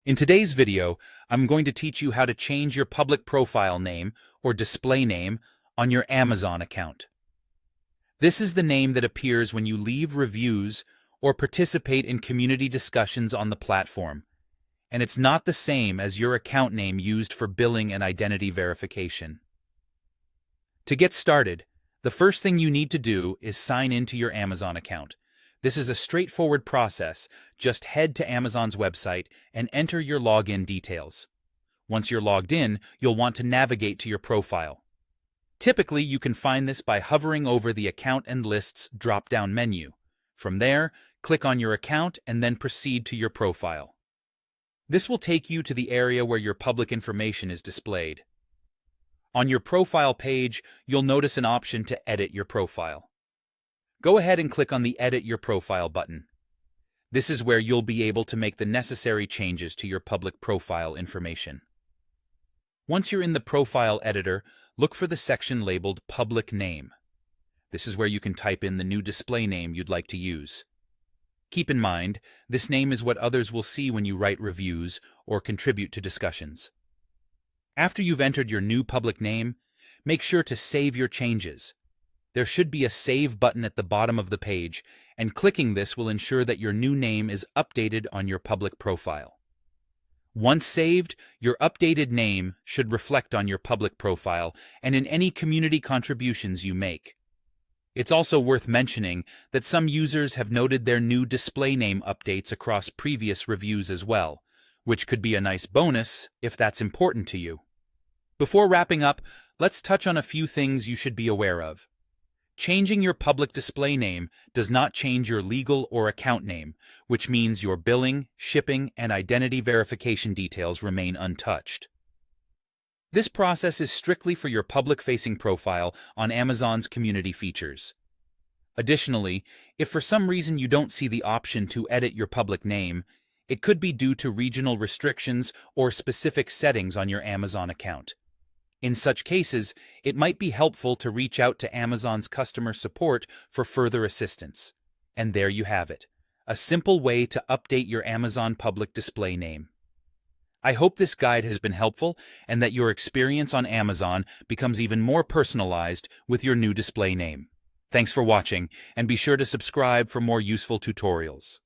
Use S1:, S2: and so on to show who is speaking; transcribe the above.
S1: In today's video, I'm going to teach you how to change your public profile name or display name on your Amazon account. This is the name that appears when you leave reviews or participate in community discussions on the platform, and it's not the same as your account name used for billing and identity verification. To get started, the first thing you need to do is sign into your Amazon account. This is a straightforward process. Just head to Amazon's website and enter your login details. Once you're logged in, you'll want to navigate to your profile. Typically, you can find this by hovering over the Account and Lists drop-down menu. From there, click on your account and then proceed to your profile. This will take you to the area where your public information is displayed. On your profile page, you'll notice an option to edit your profile. Go ahead and click on the Edit Your Profile button. This is where you'll be able to make the necessary changes to your public profile information. Once you're in the profile editor, look for the section labeled Public Name. This is where you can type in the new display name you'd like to use. Keep in mind, this name is what others will see when you write reviews or contribute to discussions. After you've entered your new public name, make sure to save your changes. There should be a Save button at the bottom of the page, and clicking this will ensure that your new name is updated on your public profile. Once saved, your updated name should reflect on your public profile and in any community contributions you make. It's also worth mentioning that some users have noted their new display name updates across previous reviews as well, which could be a nice bonus if that's important to you. Before wrapping up, let's touch on a few things you should be aware of. Changing your public display name does not change your legal or account name, which means your billing, shipping, and identity verification details remain untouched. This process is strictly for your public-facing profile on Amazon's community features. Additionally, if for some reason you don't see the option to edit your public name, it could be due to regional restrictions or specific settings on your Amazon account. In such cases, it might be helpful to reach out to Amazon's customer support for further assistance. And there you have it, a simple way to update your Amazon public display name. I hope this guide has been helpful and that your experience on Amazon becomes even more personalized with your new display name. Thanks for watching, and be sure to subscribe for more useful tutorials.